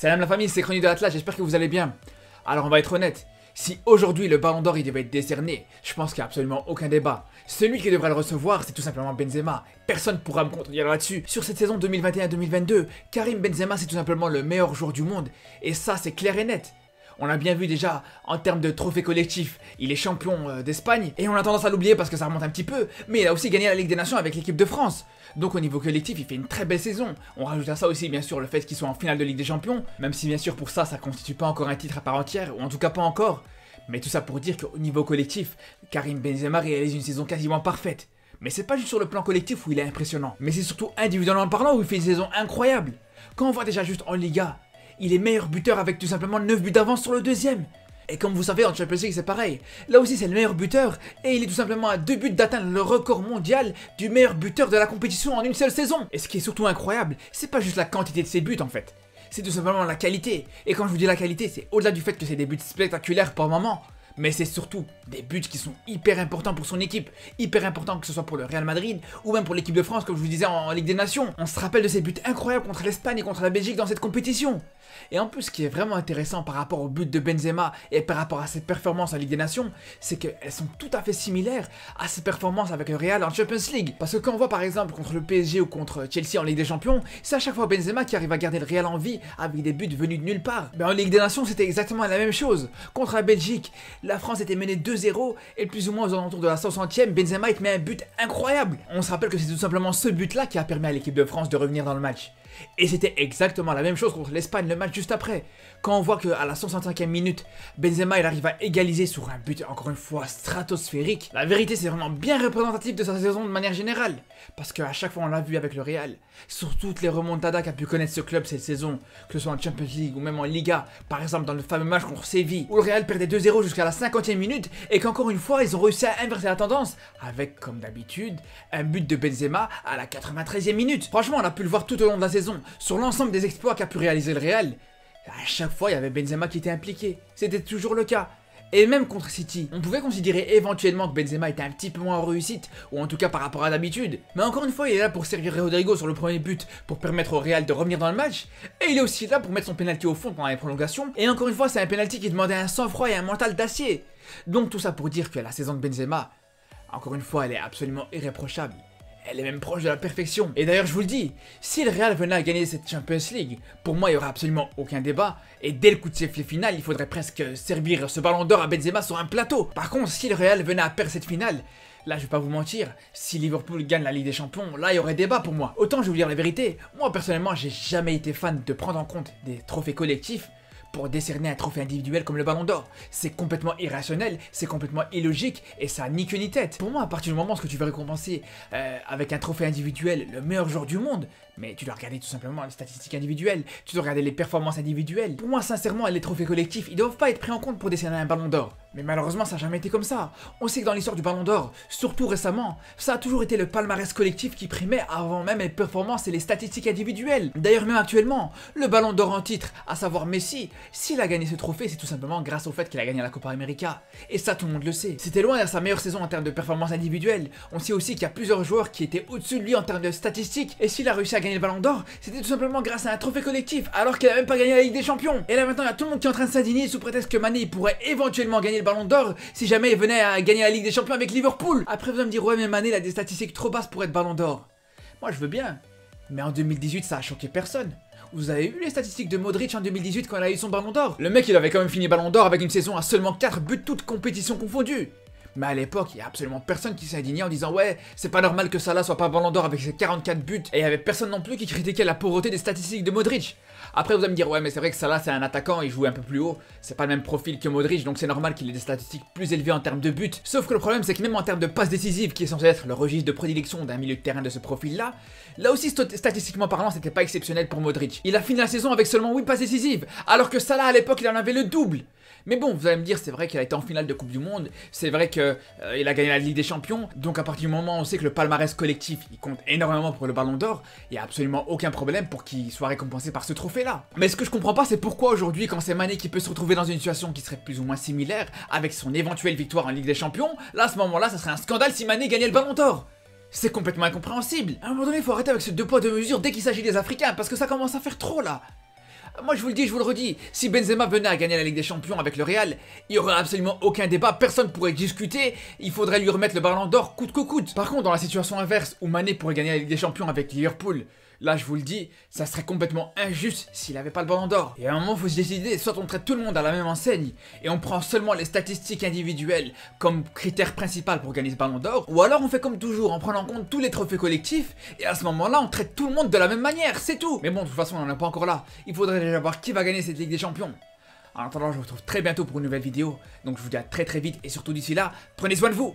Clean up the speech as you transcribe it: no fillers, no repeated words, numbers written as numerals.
Salam la famille, c'est Chronique de l'Atlas, j'espère que vous allez bien. Alors on va être honnête, si aujourd'hui le Ballon d'Or il devait être décerné, je pense qu'il n'y a absolument aucun débat. Celui qui devrait le recevoir, c'est tout simplement Benzema. Personne ne pourra me contredire là-dessus. Sur cette saison 2021-2022, Karim Benzema c'est tout simplement le meilleur joueur du monde. Et ça c'est clair et net. On l'a bien vu déjà en termes de trophées collectifs, il est champion d'Espagne et on a tendance à l'oublier parce que ça remonte un petit peu, mais il a aussi gagné la Ligue des Nations avec l'équipe de France. Donc au niveau collectif, il fait une très belle saison. On rajoute à ça aussi bien sûr le fait qu'il soit en finale de Ligue des Champions, même si bien sûr pour ça, ça constitue pas encore un titre à part entière, ou en tout cas pas encore. Mais tout ça pour dire qu'au niveau collectif, Karim Benzema réalise une saison quasiment parfaite. Mais c'est pas juste sur le plan collectif où il est impressionnant, mais c'est surtout individuellement parlant où il fait une saison incroyable. Quand on voit déjà juste en Liga, il est meilleur buteur avec tout simplement 9 buts d'avance sur le deuxième. Et comme vous savez, en Champions League c'est pareil. Là aussi c'est le meilleur buteur et il est tout simplement à 2 buts d'atteindre le record mondial du meilleur buteur de la compétition en une seule saison. Et ce qui est surtout incroyable, c'est pas juste la quantité de ses buts en fait. C'est tout simplement la qualité. Et quand je vous dis la qualité, c'est au-delà du fait que c'est des buts spectaculaires par moment. Mais c'est surtout des buts qui sont hyper importants pour son équipe, hyper importants que ce soit pour le Real Madrid ou même pour l'équipe de France comme je vous disais en Ligue des Nations. On se rappelle de ces buts incroyables contre l'Espagne et contre la Belgique dans cette compétition. Et en plus ce qui est vraiment intéressant par rapport au but de Benzema et par rapport à ses performances en Ligue des Nations, c'est qu'elles sont tout à fait similaires à ses performances avec le Real en Champions League. Parce que quand on voit par exemple contre le PSG ou contre Chelsea en Ligue des Champions, c'est à chaque fois Benzema qui arrive à garder le Real en vie avec des buts venus de nulle part. Mais en Ligue des Nations c'était exactement la même chose. Contre la Belgique, la France était menée 2-0 et plus ou moins aux alentours de la 60e, Benzema il met un but incroyable. On se rappelle que c'est tout simplement ce but là qui a permis à l'équipe de France de revenir dans le match. Et c'était exactement la même chose contre l'Espagne le match juste après. Quand on voit qu'à la 65e minute, Benzema il arrive à égaliser sur un but encore une fois stratosphérique. La vérité c'est vraiment bien représentatif de sa saison de manière générale. Parce qu'à chaque fois on l'a vu avec le Real, sur toutes les remontadas qu'a pu connaître ce club cette saison, que ce soit en Champions League ou même en Liga, par exemple dans le fameux match contre Séville, où le Real perdait 2-0 jusqu'à la 50e minute et qu'encore une fois ils ont réussi à inverser la tendance, avec comme d'habitude, un but de Benzema à la 93e minute. Franchement on a pu le voir tout au long de la saison, sur l'ensemble des exploits qu'a pu réaliser le Real. À chaque fois, il y avait Benzema qui était impliqué. C'était toujours le cas. Et même contre City, on pouvait considérer éventuellement que Benzema était un petit peu moins en réussite, ou en tout cas par rapport à d'habitude. Mais encore une fois, il est là pour servir Rodrigo sur le premier but, pour permettre au Real de revenir dans le match. Et il est aussi là pour mettre son penalty au fond pendant les prolongations. Et encore une fois, c'est un penalty qui demandait un sang-froid et un mental d'acier. Donc tout ça pour dire que la saison de Benzema, encore une fois, elle est absolument irréprochable. Elle est même proche de la perfection. Et d'ailleurs, je vous le dis, si le Real venait à gagner cette Champions League, pour moi, il n'y aurait absolument aucun débat. Et dès le coup de sifflet final, il faudrait presque servir ce ballon d'or à Benzema sur un plateau. Par contre, si le Real venait à perdre cette finale, là, je vais pas vous mentir, si Liverpool gagne la Ligue des Champions, là, il y aurait débat pour moi. Autant, je vais vous dire la vérité, moi, personnellement, j'ai jamais été fan de prendre en compte des trophées collectifs pour décerner un trophée individuel comme le Ballon d'Or. C'est complètement irrationnel, c'est complètement illogique et ça n'a ni queue ni tête. Pour moi, à partir du moment où tu veux récompenser avec un trophée individuel le meilleur joueur du monde, mais tu dois regarder tout simplement les statistiques individuelles, tu dois regarder les performances individuelles. Pour moi, sincèrement, les trophées collectifs, ils doivent pas être pris en compte pour décerner un Ballon d'Or. Mais malheureusement, ça n'a jamais été comme ça. On sait que dans l'histoire du Ballon d'Or, surtout récemment, ça a toujours été le palmarès collectif qui primait avant même les performances et les statistiques individuelles. D'ailleurs, même actuellement, le Ballon d'Or en titre, à savoir Messi, s'il a gagné ce trophée, c'est tout simplement grâce au fait qu'il a gagné la Copa América. Et ça, tout le monde le sait. C'était loin d'être sa meilleure saison en termes de performance individuelle. On sait aussi qu'il y a plusieurs joueurs qui étaient au-dessus de lui en termes de statistiques. Et s'il a réussi à gagner le Ballon d'Or, c'était tout simplement grâce à un trophée collectif, alors qu'il a même pas gagné la Ligue des Champions. Et là maintenant, il y a tout le monde qui est en train de s'indigner sous prétexte que Mané pourrait éventuellement gagner le Ballon d'Or si jamais il venait à gagner la Ligue des Champions avec Liverpool. Après, vous allez me dire, ouais, mais Mané, il a des statistiques trop basses pour être Ballon d'Or. Moi, je veux bien. Mais en 2018, ça a choqué personne. Vous avez vu les statistiques de Modric en 2018 quand il a eu son Ballon d'Or? Le mec, il avait quand même fini Ballon d'Or avec une saison à seulement 4 buts, toutes compétitions confondues. Mais à l'époque, il n'y a absolument personne qui s'est indigné en disant ouais, c'est pas normal que Salah soit pas Ballon d'Or avec ses 44 buts. Et il y avait personne non plus qui critiquait la pauvreté des statistiques de Modric. Après, vous allez me dire ouais, mais c'est vrai que Salah c'est un attaquant, il joue un peu plus haut. C'est pas le même profil que Modric, donc c'est normal qu'il ait des statistiques plus élevées en termes de buts. Sauf que le problème, c'est que même en termes de passes décisives, qui est censé être le registre de prédilection d'un milieu de terrain de ce profil-là, là aussi statistiquement parlant, c'était pas exceptionnel pour Modric. Il a fini la saison avec seulement 8 passes décisives, alors que Salah à l'époque il en avait le double. Mais bon, vous allez me dire, c'est vrai qu'il a été en finale de Coupe du Monde, c'est vrai qu'il a gagné la Ligue des Champions, donc à partir du moment où on sait que le palmarès collectif, il compte énormément pour le Ballon d'Or, il n'y a absolument aucun problème pour qu'il soit récompensé par ce trophée-là. Mais ce que je comprends pas, c'est pourquoi aujourd'hui, quand c'est Mané qui peut se retrouver dans une situation qui serait plus ou moins similaire, avec son éventuelle victoire en Ligue des Champions, là, à ce moment-là, ça serait un scandale si Mané gagnait le Ballon d'Or. C'est complètement incompréhensible. À un moment donné, il faut arrêter avec ce deux poids deux mesures dès qu'il s'agit des Africains, parce que ça commence à faire trop là. Moi je vous le dis, je vous le redis, si Benzema venait à gagner la Ligue des Champions avec le Real, il n'y aurait absolument aucun débat, personne ne pourrait discuter, il faudrait lui remettre le ballon d'or coûte que coûte. Par contre, dans la situation inverse, où Mané pourrait gagner la Ligue des Champions avec Liverpool, là je vous le dis, ça serait complètement injuste s'il n'avait pas le ballon d'or. Et à un moment, il faut se décider, soit on traite tout le monde à la même enseigne, et on prend seulement les statistiques individuelles comme critère principal pour gagner ce ballon d'or, ou alors on fait comme toujours, en prenant en compte tous les trophées collectifs, et à ce moment-là, on traite tout le monde de la même manière, c'est tout. Mais bon, de toute façon, on n'en est pas encore là. Il faudrait déjà voir qui va gagner cette Ligue des Champions. En attendant, je vous retrouve très bientôt pour une nouvelle vidéo, donc je vous dis à très vite, et surtout d'ici là, prenez soin de vous.